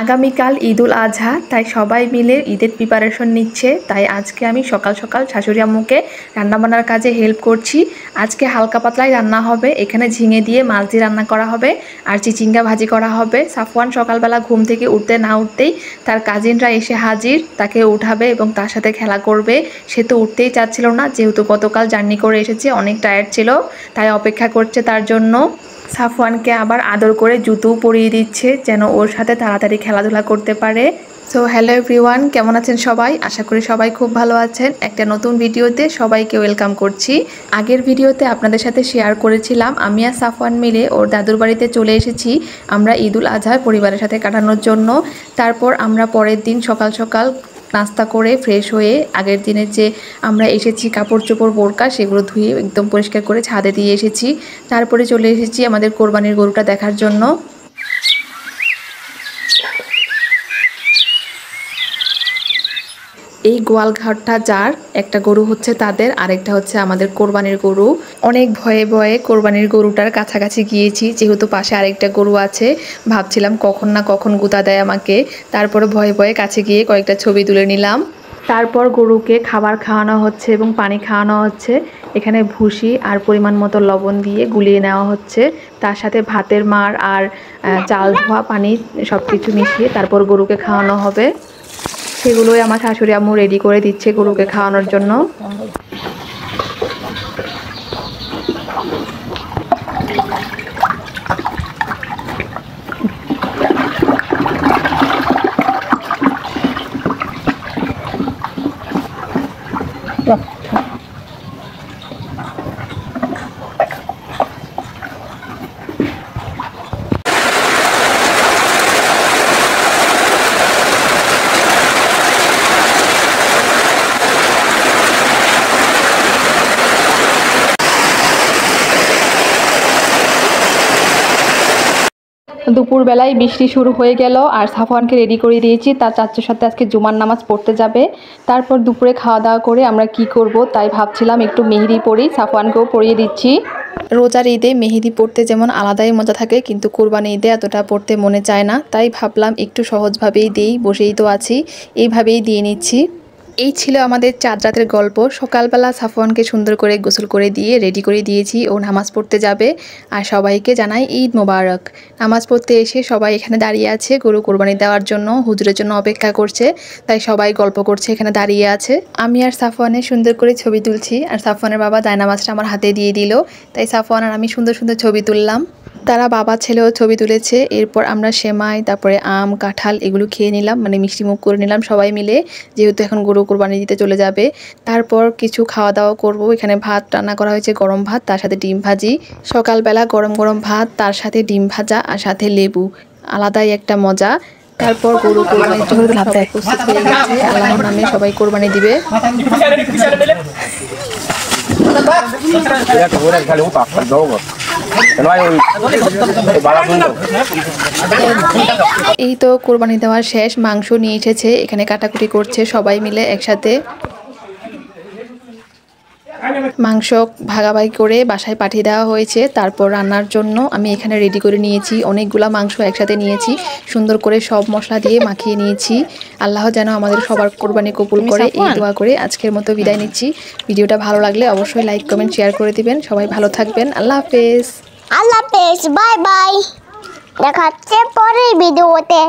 আগামীকাল ঈদুল আজহা, তাই সবাই মিলে ঈদের প্রিপারেশন নিচ্ছে। তাই আজকে আমি সকাল সকাল শাশুড়ি আম্মুকে রান্নাবান্নার কাজে হেল্প করছি। আজকে হালকা পাতলাই রান্না হবে, এখানে ঝিঙে দিয়ে মাছ দিয়ে রান্না করা হবে আর চিচিঙ্গা ভাজি করা হবে। সাফওয়ান সকালবেলা ঘুম থেকে উঠতে না উঠতেই তার কাজিনরা এসে হাজির, তাকে উঠাবে এবং তার সাথে খেলা করবে। সে তো উঠতেই চাচ্ছিল না, যেহেতু গতকাল জার্নি করে এসেছে, অনেক টায়ার্ড ছিল, তাই অপেক্ষা করছে তার জন্য। সাফওয়ানকে আবার আদর করে জুতোও পরিয়ে দিচ্ছে যেন ওর সাথে তাড়াতাড়ি খেলাধুলা করতে পারে। সো হ্যালো এভরিওয়ান, কেমন আছেন সবাই? আশা করি সবাই খুব ভালো আছেন। একটা নতুন ভিডিওতে সবাইকে ওয়েলকাম করছি। আগের ভিডিওতে আপনাদের সাথে শেয়ার করেছিলাম আমি আর সাফওয়ান মিলে ওর দাদুর বাড়িতে চলে এসেছি আমরা ঈদুল আজহা পরিবারের সাথে কাটানোর জন্য। তারপর আমরা পরের দিন সকাল সকাল নাস্তা করে ফ্রেশ হয়ে আগের দিনের যে আমরা এসেছি কাপড় চোপড় বোরকা সেগুলো ধুয়ে একদম পরিষ্কার করে ছাদে দিয়ে এসেছি। তারপরে চলে এসেছি আমাদের কোরবানির গরুটা দেখার জন্য। এই গোয়ালঘরটা যার, একটা গরু হচ্ছে তাদের, আরেকটা হচ্ছে আমাদের কোরবানির গরু। অনেক ভয়ে ভয়ে কোরবানির গরুটার কাছাকাছি গিয়েছি, যেহেতু পাশে আরেকটা গরু আছে। ভাবছিলাম কখন না কখন গুঁতা দেয় আমাকে। তারপরে ভয়ে ভয়ে কাছে গিয়ে কয়েকটা ছবি তুলে নিলাম। তারপর গরুকে খাবার খাওয়ানো হচ্ছে এবং পানি খাওয়ানো হচ্ছে। এখানে ভুসি আর পরিমাণ মতো লবণ দিয়ে গুলিয়ে নেওয়া হচ্ছে, তার সাথে ভাতের মাড় আর চাল ধোয়া পানি সব কিছু মিশিয়ে তারপর গরুকে খাওয়ানো হবে। সেগুলোই আমার শাশুড়ি আম্মু রেডি করে দিচ্ছে গরুকে খাওয়ানোর জন্য। দুপুরবেলায় বৃষ্টি শুরু হয়ে গেল আর সাফওয়ানকে রেডি করে দিয়েছি, তার চাচ্চুর সাথে আজকে জুমার নামাজ পড়তে যাবে। তারপর দুপুরে খাওয়া দাওয়া করে আমরা কি করব তাই ভাবছিলাম একটু মেহেদি পরি, সাফওয়ানকেও পরিয়ে দিচ্ছি। রোজার ঈদে মেহেদি পড়তে যেমন আলাদাই মজা থাকে, কিন্তু কোরবানি ঈদে এতটা পড়তে মনে চায় না, তাই ভাবলাম একটু সহজভাবেই দিই, বসেই তো আছি, এইভাবেই দিয়ে নিচ্ছি। এই ছিল আমাদের চাঁদ রাতের গল্প। সকালবেলা সাফওয়ানকে সুন্দর করে গোসল করে দিয়ে রেডি করে দিয়েছি, ও নামাজ পড়তে যাবে। আর সবাইকে জানাই ঈদ মোবারক। নামাজ পড়তে এসে সবাই এখানে দাঁড়িয়ে আছে গরু কোরবানি দেওয়ার জন্য, হুজুরের জন্য অপেক্ষা করছে, তাই সবাই গল্প করছে এখানে দাঁড়িয়ে আছে। আমি আর সাফওয়ানের সুন্দর করে ছবি তুলছি, আর সাফওয়ানের বাবা দায়নামাজটা আমার হাতে দিয়ে দিল, তাই সাফওয়ান আর আমি সুন্দর সুন্দর ছবি তুললাম। তারা বাবা ছেলেও ছবি তুলেছে। এরপর আমরা সেমাই, তারপরে আম, কাঁঠাল এগুলো খেয়ে নিলাম, মানে মিষ্টি মুখ করে নিলাম সবাই মিলে, যেহেতু এখন গরু কোরবানি দিতে চলে যাবে। তারপর কিছু খাওয়া দাওয়া করব। এখানে ভাত রান্না করা হয়েছে, গরম ভাত, তার সাথে ডিম ভাজি। সকালবেলা গরম গরম ভাত, তার সাথে ডিম ভাজা আর সাথে লেবু, আলাদাই একটা মজা। তারপর গরু কোরবানির জন্য সবাই প্রস্তুত হয়ে গেছে, আল্লাহর নামে সবাই কোরবানি দিবে। এই তো কোরবানি দেওয়ার শেষ, মাংস নিয়ে এসেছে, এখানে কাটাকুটি করছে সবাই মিলে একসাথে। মাংস ভাগাভাগি করে বাসায় পাঠিয়ে দেওয়া হয়েছে। তারপর রান্নার জন্য আমি এখানে রেডি করে নিয়েছি, অনেকগুলা মাংস একসাথে নিয়েছি, সুন্দর করে সব মশলা দিয়ে মাখিয়ে নিয়েছি। আল্লাহ যেন আমাদের সবার কোরবানি কবুল করে, এই দোয়া করে আজকের মতো বিদায় নিচ্ছি। ভিডিওটা ভালো লাগলে অবশ্যই লাইক কমেন্ট শেয়ার করে দিবেন। সবাই ভালো থাকবেন, আল্লাহ হাফেজ। আল্লাহ হাফেজ, বাই বাই, দেখা হচ্ছে পরের ভিডিওতে।